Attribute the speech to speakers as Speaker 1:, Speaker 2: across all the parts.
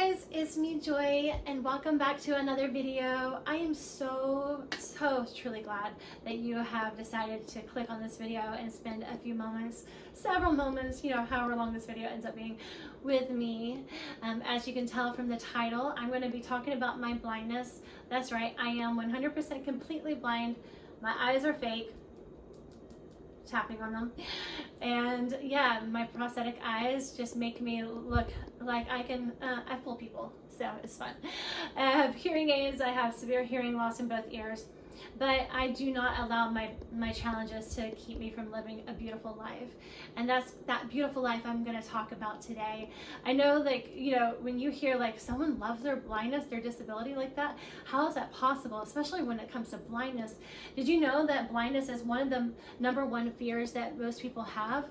Speaker 1: guys, it's me Joy and welcome back to another video. I am so truly glad that you have decided to click on this video and spend a few moments, several moments, however long this video ends up being with me. As you can tell from the title, I'm going to be talking about my blindness. That's right, I am 100% completely blind. My eyes are fake. Tapping on them, and yeah, my prosthetic eyes just make me look like I fool people, so it's fun. I have hearing aids. I have severe hearing loss in both ears, but I do not allow my challenges to keep me from living a beautiful life, and that's that beautiful life I'm going to talk about today. I know, when you hear someone loves their blindness, their disability like that, how is that possible, especially when it comes to blindness? Did you know that blindness is one of the number one fears that most people have?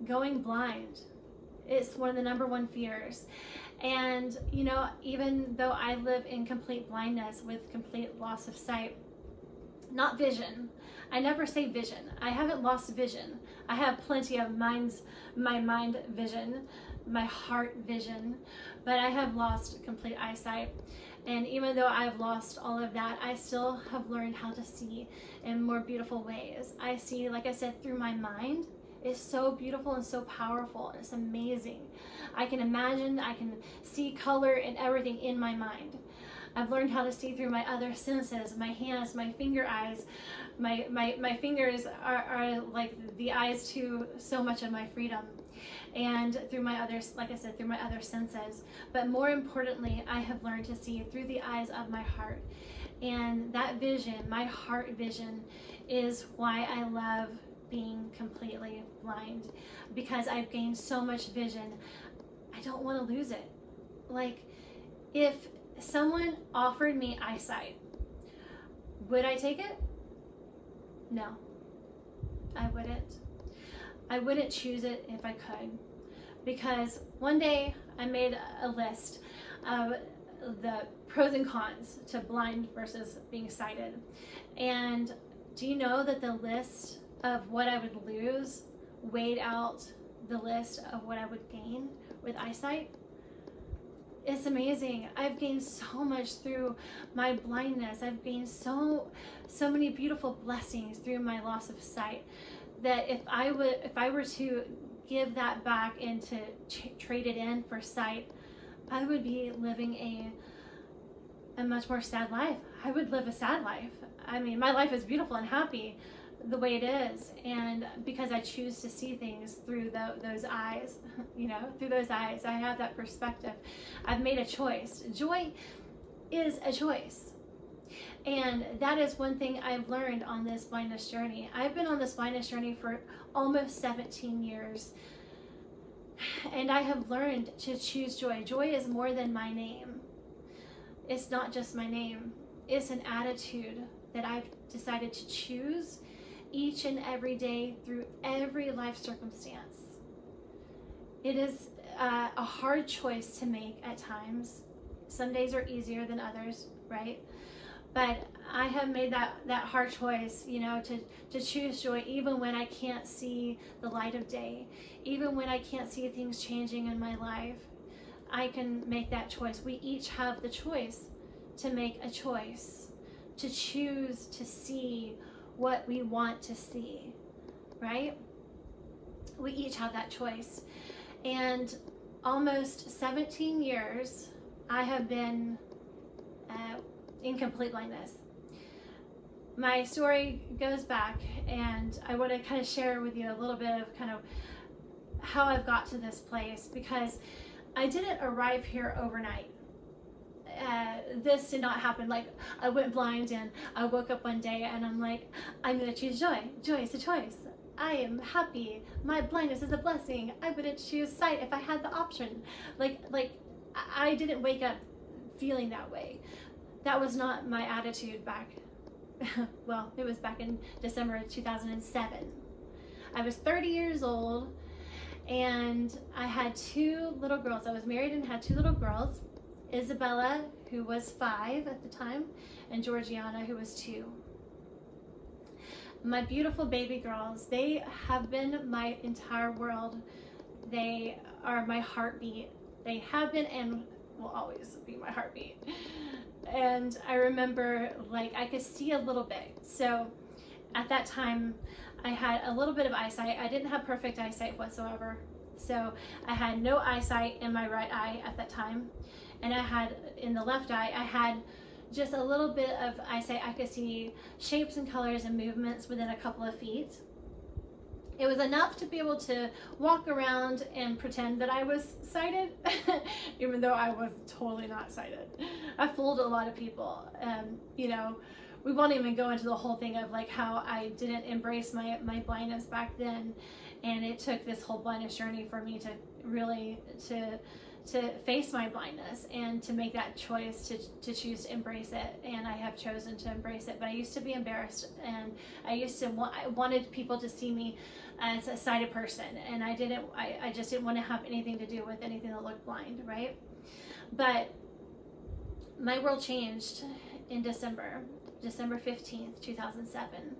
Speaker 1: Going blind. It's one of the number one fears. And even though I live in complete blindness with complete loss of sight, not vision. I never say vision. I haven't lost vision. I have plenty of my mind vision, my heart vision, but I have lost complete eyesight. And even though I've lost all of that, I still have learned how to see in more beautiful ways. I see, like I said, through my mind. It's so beautiful and so powerful. It's amazing. I can imagine, I can see color and everything in my mind. I've learned how to see through my other senses, my hands, my finger eyes. My fingers are like the eyes to so much of my freedom. And through my other, like I said, through my other senses. But more importantly, I have learned to see through the eyes of my heart. And that vision, my heart vision, is why I love being completely blind, because I've gained so much vision. I don't want to lose it. If someone offered me eyesight, would I take it? No, I wouldn't. I wouldn't choose it if I could, because one day I made a list of the pros and cons to blind versus being sighted. And do you know that the list of what I would lose weighed out the list of what I would gain with eyesight? It's amazing. I've gained so much through my blindness. I've gained so many beautiful blessings through my loss of sight, that if I were to give that back and to trade it in for sight, I would be living a much more sad life. I would live a sad life. I mean, my life is beautiful and happy the way it is, and because I choose to see things through those eyes, through those eyes, I have that perspective. I've made a choice. Joy is a choice, and that is one thing I've learned on this blindness journey. I've been on this blindness journey for almost 17 years, and I have learned to choose joy. Joy is more than my name. It's not just my name. It's an attitude that I've decided to choose each and every day through every life circumstance. It is a hard choice to make at times. Some days are easier than others, right? But I have made that hard choice, to choose joy even when I can't see the light of day, even when I can't see things changing in my life. I can make that choice. We each have the choice to make a choice, to choose to see what we want to see, right? We each have that choice. And almost 17 years, I have been in complete blindness. My story goes back, and I want to kind of share with you a little bit of kind of how I've got to this place, because I didn't arrive here overnight. This did not happen. I went blind and I woke up one day and I'm like, I'm going to choose joy. Joy is a choice. I am happy. My blindness is a blessing. I wouldn't choose sight if I had the option. I didn't wake up feeling that way. That was not my attitude back. Well, it was back in December of 2007. I was 30 years old and I had two little girls. I was married and had two little girls. Isabella, who was 5 at the time, and Georgiana, who was 2. My beautiful baby girls, they have been my entire world. They are my heartbeat. They have been and will always be my heartbeat. And I remember, like, I could see a little bit. So at that time, I had a little bit of eyesight. I didn't have perfect eyesight whatsoever. So I had no eyesight in my right eye at that time. And I had, in the left eye, I had just a little bit of eyesight. I could see shapes and colors and movements within a couple of feet. It was enough to be able to walk around and pretend that I was sighted, even though I was totally not sighted. I fooled a lot of people. You know, we won't even go into the whole thing of like how I didn't embrace my blindness back then. And it took this whole blindness journey for me to really, to face my blindness and to make that choice to choose to embrace it. And I have chosen to embrace it. But I used to be embarrassed, and I wanted people to see me as a sighted person, and I just didn't want to have anything to do with anything that looked blind, right? But my world changed in December 15th, 2007.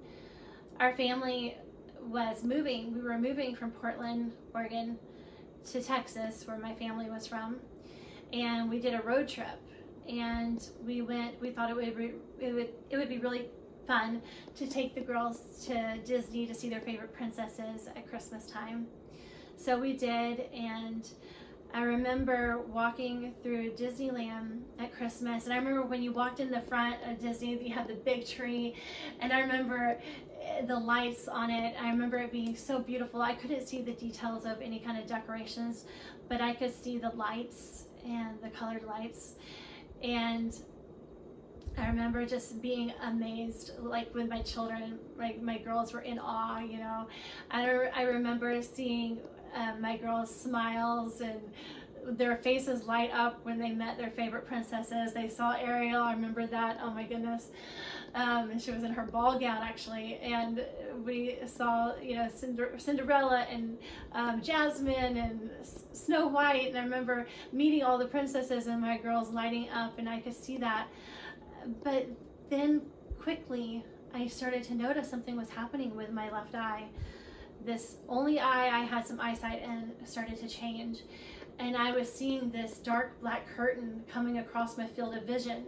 Speaker 1: Our family was moving. We were moving from Portland, Oregon to Texas, where my family was from, and we did a road trip. And we thought it would be really fun to take the girls to Disney to see their favorite princesses at Christmas time. So we did, and I remember walking through Disneyland at Christmas, and I remember when you walked in the front of Disney, you had the big tree, and I remember the lights on it. I remember it being so beautiful. I couldn't see the details of any kind of decorations, but I could see the lights and the colored lights. And I remember just being amazed, like with my children, like my girls were in awe, you know. I remember seeing my girls' smiles and their faces light up when they met their favorite princesses. They saw Ariel, I remember that, oh my goodness. And she was in her ball gown actually, and we saw, you know, Cinderella and Jasmine and Snow White, and I remember meeting all the princesses and my girls lighting up, and I could see that. But then quickly I started to notice something was happening with my left eye. This only eye I had some eyesight in started to change, and I was seeing this dark black curtain coming across my field of vision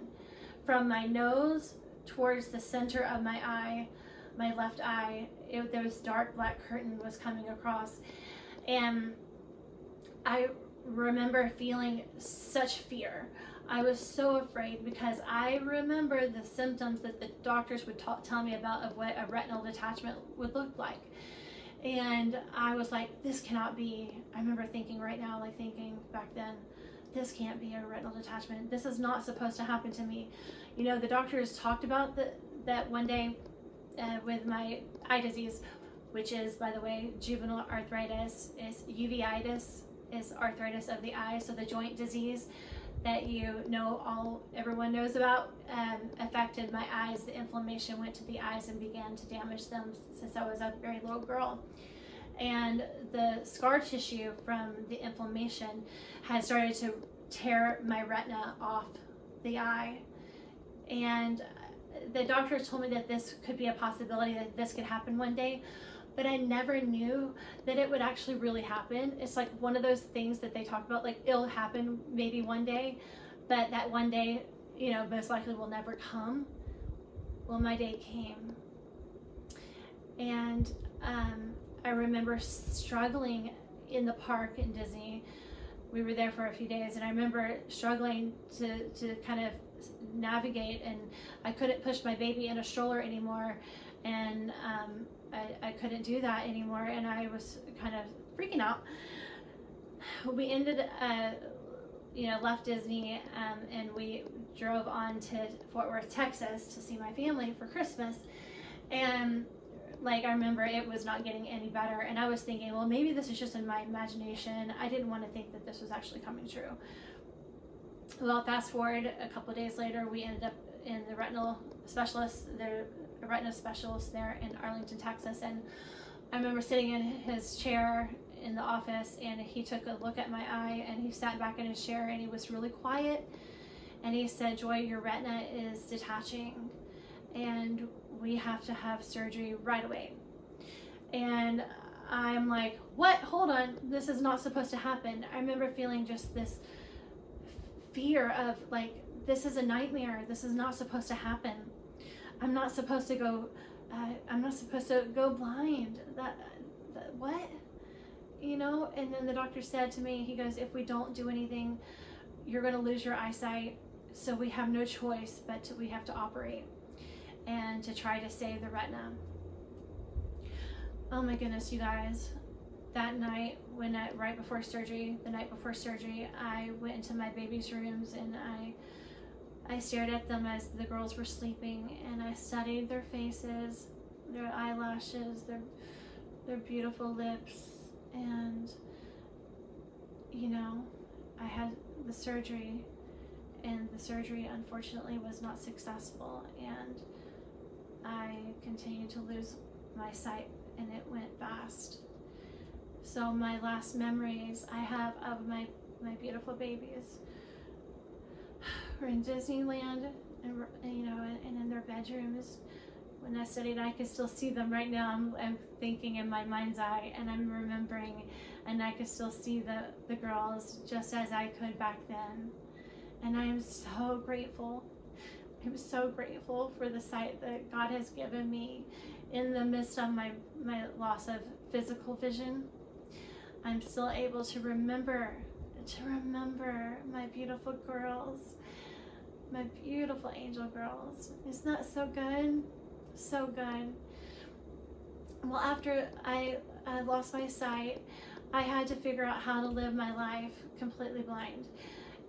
Speaker 1: from my nose towards the center of my eye, my left eye. There was dark black curtain was coming across, and I remember feeling such fear. I was so afraid because I remember the symptoms that the doctors would tell me about of what a retinal detachment would look like. And I was like, this cannot be. I remember thinking right now, like thinking back then, this can't be a retinal detachment. This is not supposed to happen to me. You know, the doctors talked about that one day with my eye disease, which is, by the way, juvenile arthritis. Is uveitis, is arthritis of the eye, so the joint disease that everyone knows about, affected my eyes. The inflammation went to the eyes and began to damage them since I was a very little girl. And the scar tissue from the inflammation had started to tear my retina off the eye. And the doctors told me that this could be a possibility, that this could happen one day, but I never knew that it would actually really happen. It's like one of those things that they talk about, like it'll happen maybe one day, but that one day, you know, most likely will never come. Well, my day came. And I remember struggling in the park in Disney. We were there for a few days, and I remember struggling to kind of navigate, and I couldn't push my baby in a stroller anymore, and I couldn't do that anymore, and I was kind of freaking out. We ended, left Disney, and we drove on to Fort Worth, Texas to see my family for Christmas. And like, I remember it was not getting any better, and I was thinking, well, maybe this is just in my imagination. I didn't want to think that this was actually coming true. Well, fast forward a couple of days later, we ended up in the retinal specialist, the retina specialist there in Arlington, Texas, and I remember sitting in his chair in the office, and he took a look at my eye, and he sat back in his chair, and he was really quiet, and he said, "Joy, your retina is detaching, and we have to have surgery right away." And I'm like, what? Hold on, this is not supposed to happen. I remember feeling just this fear of like, this is a nightmare. This is not supposed to happen. I'm not supposed to go blind. What? You know, and then the doctor said to me, he goes, if we don't do anything, you're going to lose your eyesight. So we have no choice, but we have to operate and to try to save the retina. Oh my goodness, you guys. That night, right before surgery, the night before surgery, I went into my baby's rooms and I stared at them as the girls were sleeping, and I studied their faces, their eyelashes, their beautiful lips, and you know, I had the surgery, and the surgery unfortunately was not successful, and I continued to lose my sight, and it went fast. So my last memories I have of my beautiful babies were in Disneyland, and you know, and in their bedrooms. When I studied, I could still see them right now. I'm thinking in my mind's eye, and I'm remembering, and I could still see the girls just as I could back then. And I am so grateful. I'm so grateful for the sight that God has given me in the midst of my loss of physical vision. I'm still able to remember my beautiful girls, my beautiful angel girls. Isn't that so good? So good. Well, after I lost my sight, I had to figure out how to live my life completely blind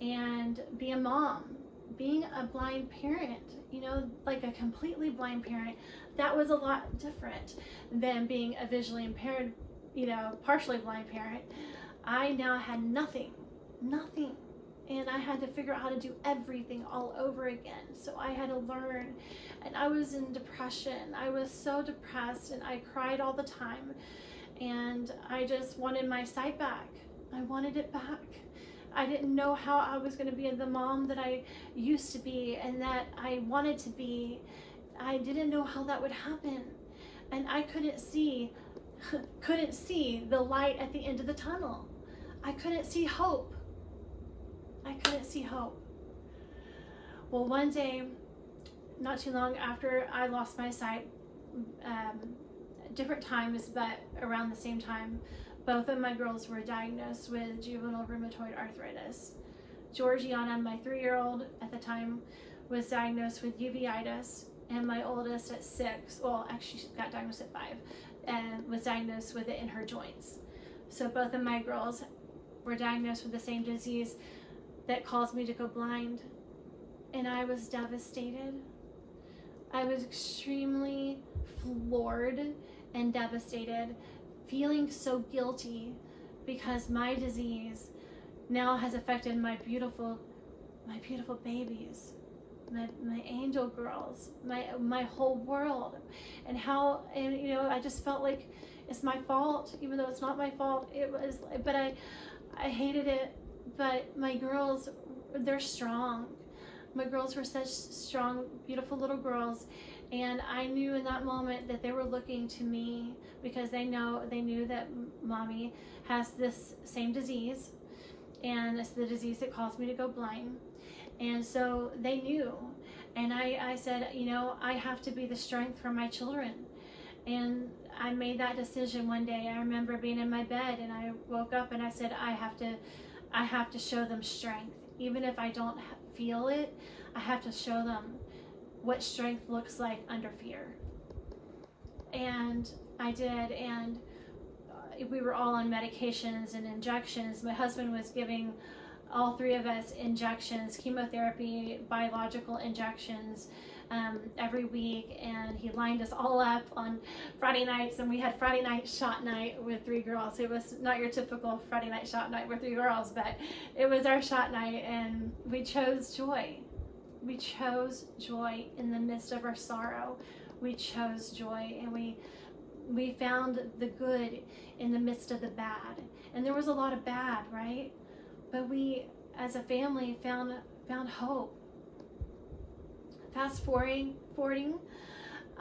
Speaker 1: and be a mom. Being a blind parent, you know, like a completely blind parent, that was a lot different than being a visually impaired, you know, partially blind parent. I now had nothing, and I had to figure out how to do everything all over again. So I had to learn, and I was in depression. I was so depressed, and I cried all the time, and I just wanted my sight back. I wanted it back. I didn't know how I was going to be the mom that I used to be and that I wanted to be. I didn't know how that would happen, and I couldn't see the light at the end of the tunnel. I couldn't see hope. Well, one day, not too long after I lost my sight, different times, but around the same time, both of my girls were diagnosed with juvenile rheumatoid arthritis. Georgiana, my 3-year-old at the time, was diagnosed with uveitis, and my oldest at 6, well, actually she got diagnosed at 5, and was diagnosed with it in her joints. So both of my girls were diagnosed with the same disease that caused me to go blind, and I was devastated. I was extremely floored and devastated, feeling so guilty because my disease now has affected my beautiful babies, my angel girls, my whole world, and you know, I just felt like it's my fault, even though it's not my fault. It was, but I hated it. But my girls, they're strong. My girls were such strong, beautiful little girls, and I knew in that moment that they were looking to me because they knew that mommy has this same disease, and it's the disease that caused me to go blind. And so they knew, and I said, you know, I have to be the strength for my children. And I made that decision one day. I remember being in my bed, and I woke up and I said, I have to show them strength. Even if I don't feel it, I have to show them what strength looks like under fear. And I did, and we were all on medications and injections. My husband was giving all 3 of us injections, chemotherapy, biological injections, every week, and he lined us all up on Friday nights, and we had Friday night shot night with 3 girls. It was not your typical Friday night shot night with 3 girls, but it was our shot night, and we chose joy. We chose joy in the midst of our sorrow. We chose joy, and we found the good in the midst of the bad. And there was a lot of bad, right? But we, as a family, found hope. Fast forwarding,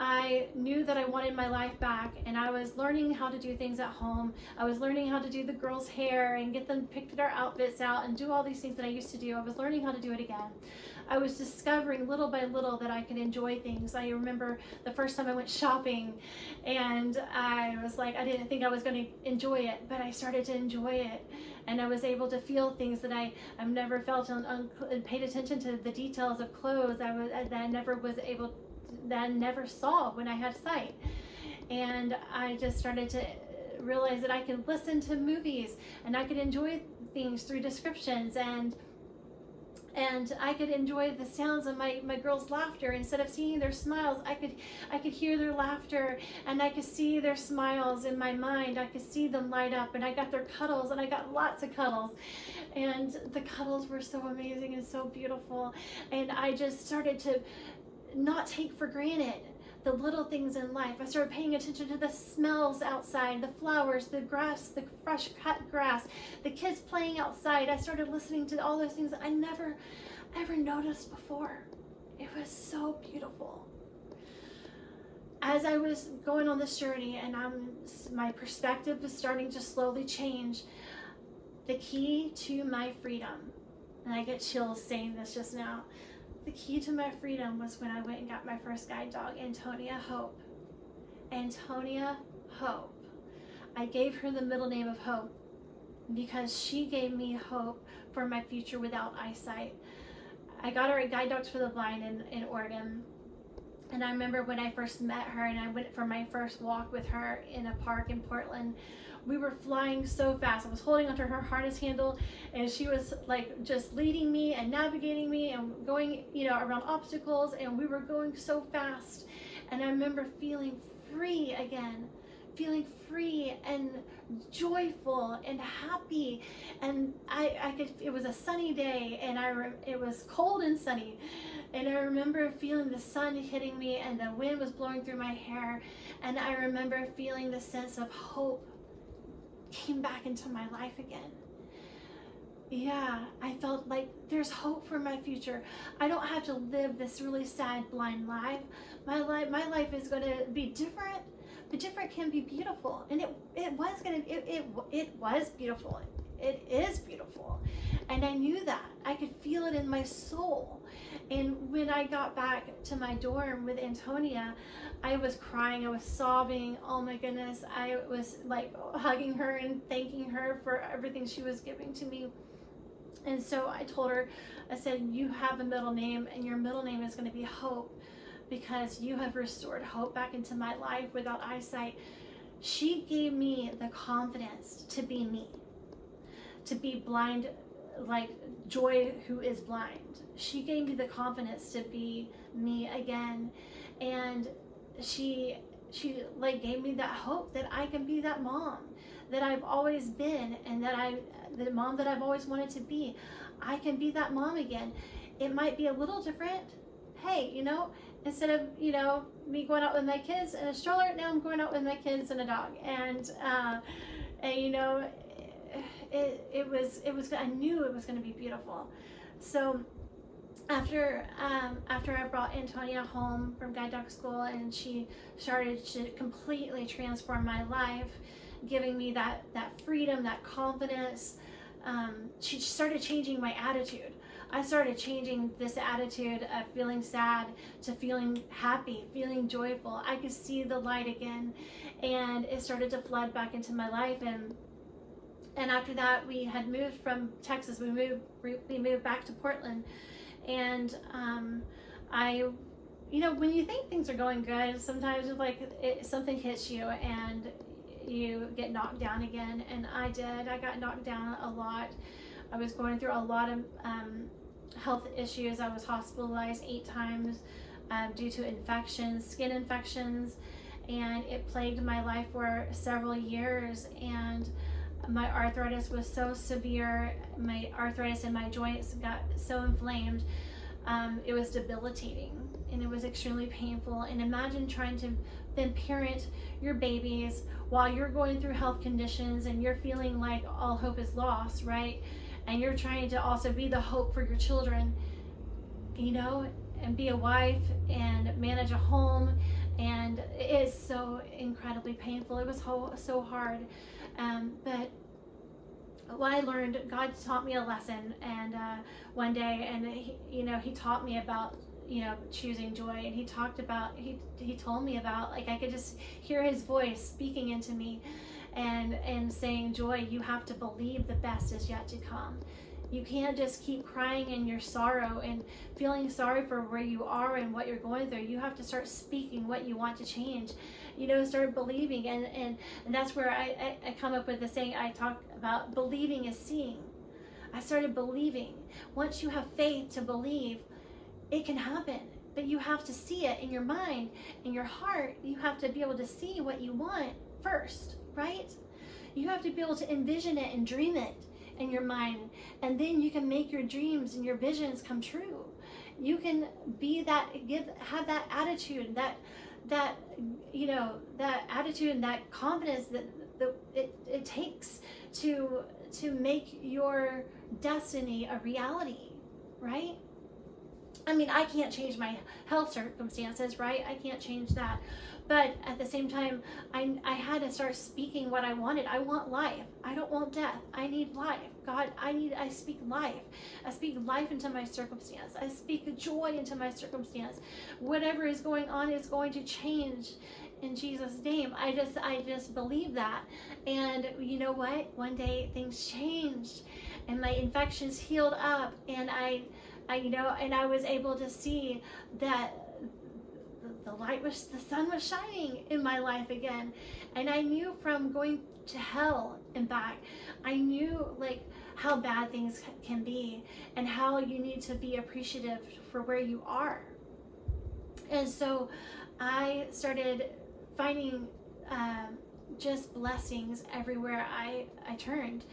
Speaker 1: I knew that I wanted my life back, and I was learning how to do things at home. I was learning how to do the girls' hair and get them pick their outfits out and do all these things that I used to do. I was learning how to do it again. I was discovering little by little that I could enjoy things. I remember the first time I went shopping, and I was like, I didn't think I was going to enjoy it, but I started to enjoy it. And I was able to feel things that I've never felt, and paid attention to the details of clothes that I never saw when I had sight. And I just started to realize that I could listen to movies, and I could enjoy things through descriptions, and I could enjoy the sounds of my girls' laughter. Instead of seeing their smiles, I could hear their laughter, and I could see their smiles in my mind. I could see them light up, and I got their cuddles, and I got lots of cuddles. And the cuddles were so amazing and so beautiful. And I just started to not take for granted the little things in life. I started paying attention to the smells outside, the flowers, the grass, the fresh cut grass, the kids playing outside. I started listening to all those things that I never ever noticed before. It was so beautiful. As I was going on this journey, and my perspective was starting to slowly change, the key to my freedom, and I get chills saying this just now, the key to my freedom was when I went and got my first guide dog, Antonia Hope. Antonia Hope. I gave her the middle name of Hope because she gave me hope for my future without eyesight. I got her at Guide Dogs for the Blind in Oregon. And I remember when I first met her and I went for my first walk with her in a park in Portland, we were flying so fast. I was holding onto her harness handle, and she was like just leading me and navigating me and going, around obstacles, and we were going so fast. And I remember feeling free again, feeling free and joyful and happy. And it was a sunny day, and it was cold and sunny. And I remember feeling the sun hitting me, and the wind was blowing through my hair. And I remember feeling the sense of hope came back into my life again. Yeah, I felt like there's hope for my future. I don't have to live this really sad, blind life. My life is going to be different, but different can be beautiful. And it was beautiful. It is beautiful. And I knew that. I could feel it in my soul. And when I got back to my dorm with Antonia, I was crying, I was sobbing. Oh my goodness. I was like hugging her and thanking her for everything she was giving to me. And so I told her, I said, you have a middle name, and your middle name is going to be Hope, because you have restored hope back into my life without eyesight. She gave me the confidence to be me, to be blind like Joy, who is blind. She gave me the confidence to be me again. And she like gave me that hope that I can be that mom that I've always been, and the mom that I've always wanted to be. I can be that mom again. It might be a little different. Hey, instead of, me going out with my kids in a stroller, now I'm going out with my kids and a dog. And I knew it was going to be beautiful. So after I brought Antonia home from guide dog school, and she started to completely transform my life, giving me that freedom, that confidence, she started changing my attitude. I started changing this attitude of feeling sad to feeling happy, feeling joyful. I could see the light again, and it started to flood back into my life. And after that, we had moved from Texas. We moved back to Portland, and when you think things are going good, sometimes it's like something hits you and you get knocked down again. And I did. I got knocked down a lot. I was going through a lot of health issues. I was hospitalized 8 times due to infections, skin infections, and it plagued my life for several years. And my arthritis was so severe. My arthritis in my joints got so inflamed. It was debilitating, and it was extremely painful. And imagine trying to then parent your babies while you're going through health conditions, and you're feeling like all hope is lost, right? And you're trying to also be the hope for your children, and be a wife and manage a home and it is so incredibly painful. It was so hard, but what I learned, God taught me a lesson, and one day, and he taught me about choosing joy, and he told me about, like, I could just hear his voice speaking into me, and saying, Joy, you have to believe the best is yet to come. You can't just keep crying in your sorrow and feeling sorry for where you are and what you're going through. You have to start speaking what you want to change. Start believing. And that's where I come up with the saying I talk about, believing is seeing. I started believing. Once you have faith to believe, it can happen. But you have to see it in your mind, in your heart. You have to be able to see what you want first, right? You have to be able to envision it and dream it in your mind, and then you can make your dreams and your visions come true. You can be that, have that attitude, that attitude and that confidence that it takes to make your destiny a reality, right? I mean, I can't change my health circumstances, right? I can't change that. But at the same time, I had to start speaking what I wanted. I want life. I don't want death. I need life. God, I speak life. I speak life into my circumstance. I speak joy into my circumstance. Whatever is going on is going to change in Jesus' name. I just believe that. And you know what? One day things changed, and my infections healed up, and I was able to see that the sun was shining in my life again. And I knew from going to hell and back, I knew like how bad things can be and how you need to be appreciative for where you are. And so I started finding just blessings everywhere I turned.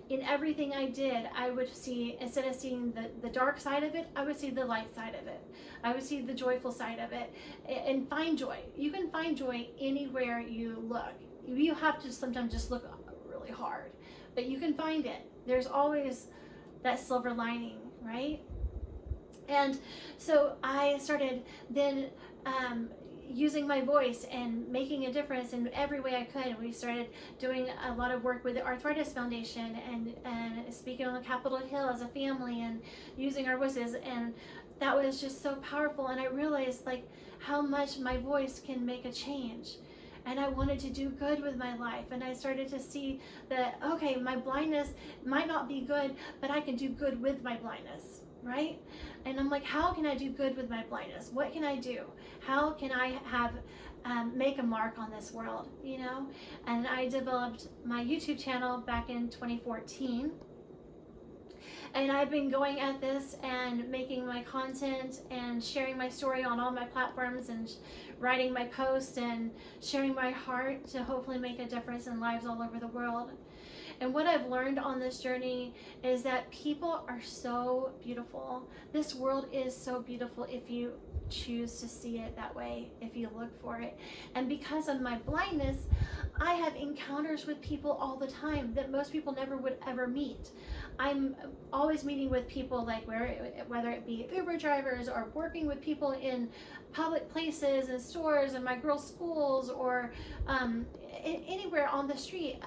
Speaker 1: In everything I did, I would see, instead of seeing the dark side of it, I would see the light side of it. I would see the joyful side of it, and find joy. You can find joy anywhere you look. You have to sometimes just look really hard, but you can find it. There's always that silver lining, right? And so I started then using my voice and making a difference in every way I could. We started doing a lot of work with the Arthritis Foundation, and speaking on Capitol Hill as a family, and using our voices, and that was just so powerful. And I realized like how much my voice can make a change, and I wanted to do good with my life. And I started to see that, okay, my blindness might not be good, but I can do good with my blindness, right? And I'm like, how can I do good with my blindness? What can I do? How can I make a mark on this world, And I developed my YouTube channel back in 2014. And I've been going at this and making my content and sharing my story on all my platforms, and writing my posts and sharing my heart to hopefully make a difference in lives all over the world. And what I've learned on this journey is that people are so beautiful. This world is so beautiful if you choose to see it that way, if you look for it. And because of my blindness, I have encounters with people all the time that most people never would ever meet. I'm always meeting with people, like whether it be Uber drivers, or working with people in public places and stores and my girls' schools, or anywhere on the street,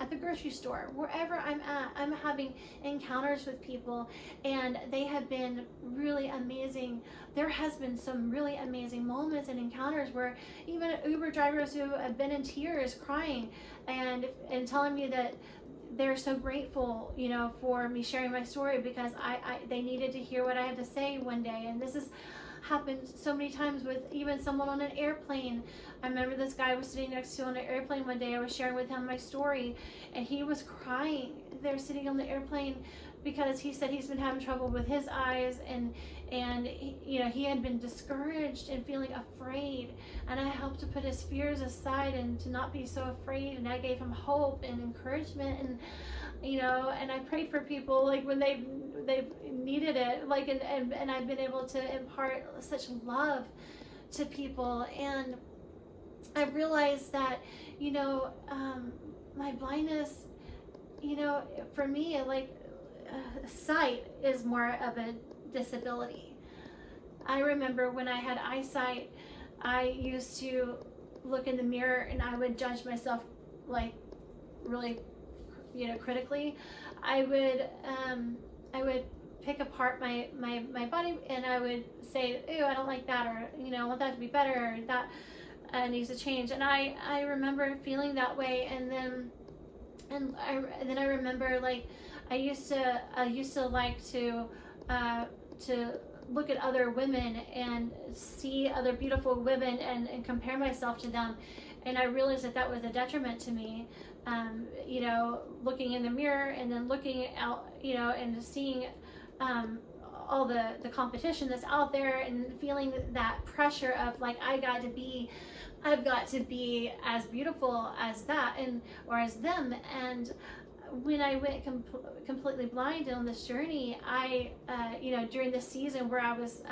Speaker 1: at the grocery store, wherever I'm at, I'm having encounters with people, and they have been really amazing. There has been some really amazing moments and encounters where even Uber drivers who have been in tears, crying, and telling me that they're so grateful, for me sharing my story, because they needed to hear what I had to say one day. And this has happened so many times with even someone on an airplane. I remember this guy I was sitting next to on an airplane one day. I was sharing with him my story, and he was crying there sitting on the airplane, because he said he's been having trouble with his eyes, and he had been discouraged and feeling afraid, and I helped to put his fears aside and to not be so afraid, and I gave him hope and encouragement, and and I prayed for people like when they needed it, like, and I've been able to impart such love to people. And I've realized that my blindness, for me, like, sight is more of a disability. I remember when I had eyesight, I used to look in the mirror and I would judge myself like really, critically. I would pick apart my body, and I would say, "Ew, I don't like that," or I want that to be better, or that needs to change. And I remember feeling that way, and then I remember, like, I used to like to look at other women and see other beautiful women and compare myself to them, and I realized that was a detriment to me. Looking in the mirror and then looking out, and seeing all the competition that's out there, and feeling that pressure of, like, I've got to be as beautiful as that, or as them. And when I went completely blind on this journey, I during this season where I was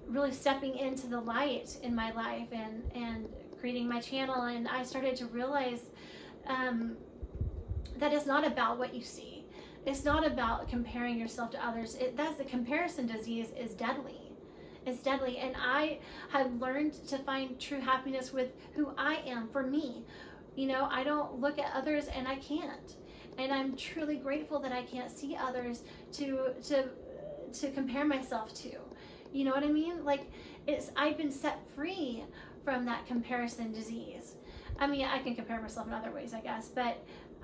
Speaker 1: really stepping into the light in my life and creating my channel, and I started to realize that it's not about what you see. It's not about comparing yourself to others. That's the comparison disease is deadly. It's deadly. And I have learned to find true happiness with who I am, for me. I don't look at others, and I can't. And I'm truly grateful that I can't see others to compare myself to. You know what I mean? Like, I've been set free from that comparison disease. I mean, I can compare myself in other ways, I guess, but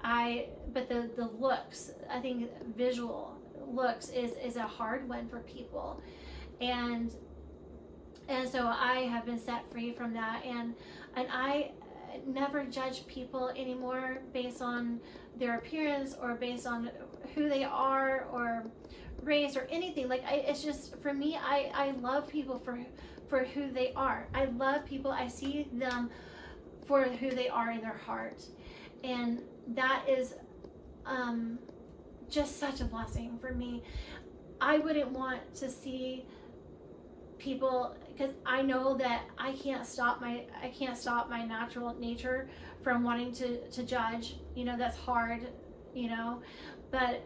Speaker 1: the looks, I think visual looks is a hard one for people. And so I have been set free from that, and I never judge people anymore based on their appearance, or based on who they are, or race, or anything. Like, it's just, for me, I love people for who they are. I love people. I see them for who they are in their heart, and that is just such a blessing for me. I wouldn't want to see people, because I know that I can't stop my natural nature from wanting to judge. That's hard, but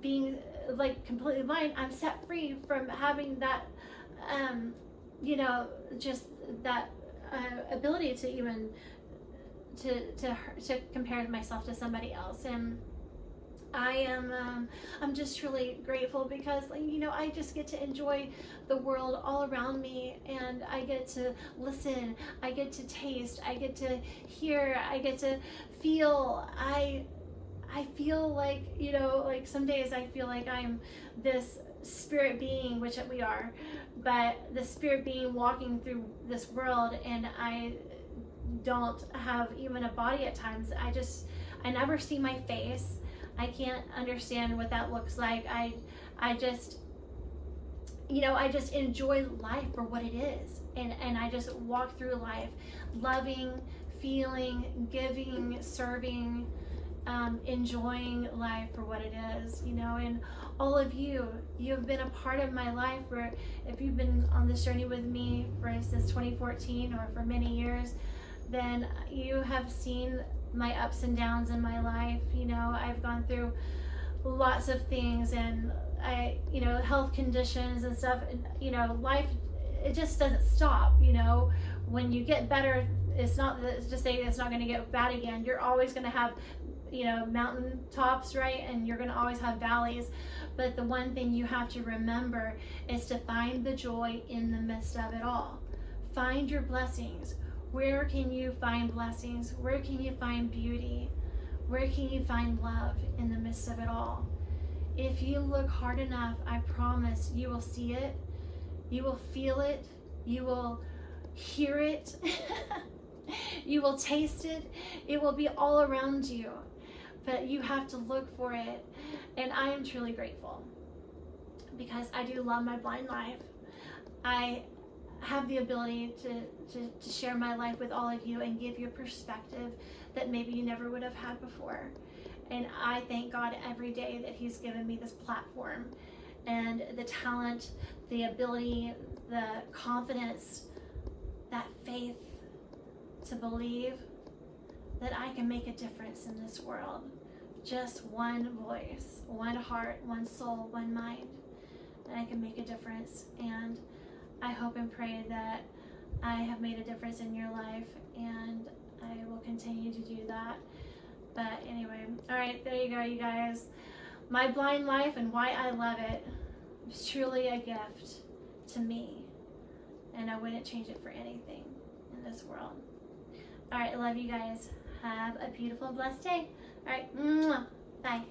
Speaker 1: being, like, completely blind, I'm set free from having that just that ability to even to compare myself to somebody else. And I'm just really grateful because, I just get to enjoy the world all around me, and I get to listen, I get to taste, I get to hear, I get to feel. I feel like, like, some days I feel like I'm this spirit being, which we are, but the spirit being walking through this world, and I don't have even a body at times. I never see my face. I can't understand what that looks like. I just enjoy life for what it is, and I just walk through life loving, feeling, giving, serving, enjoying life for what it is. And all of you have been a part of my life, where if you've been on this journey with me since 2014, or for many years, then you have seen my ups and downs in my life. I've gone through lots of things, and health conditions and stuff, and life, it just doesn't stop. When you get better, it's not just saying it's not going to get bad again. You're always going to have mountain tops, right? And you're going to always have valleys. But the one thing you have to remember is to find the joy in the midst of it all. Find your blessings. Where can you find blessings? Where can you find beauty? Where can you find love in the midst of it all? If you look hard enough, I promise you will see it. You will feel it. You will hear it. You will taste it. It will be all around you. But you have to look for it. And I am truly grateful, because I do love my blind life. I have the ability to share my life with all of you and give you a perspective that maybe you never would have had before. And I thank God every day that He's given me this platform, and the talent, the ability, the confidence, that faith to believe that I can make a difference in this world. Just one voice, one heart, one soul, one mind, that I can make a difference. And I hope and pray that I have made a difference in your life, and I will continue to do that. But anyway, all right, there you go, you guys. My blind life and why I love it is truly a gift to me, and I wouldn't change it for anything in this world. All right, I love you guys. Have a beautiful, blessed day. All right, bye.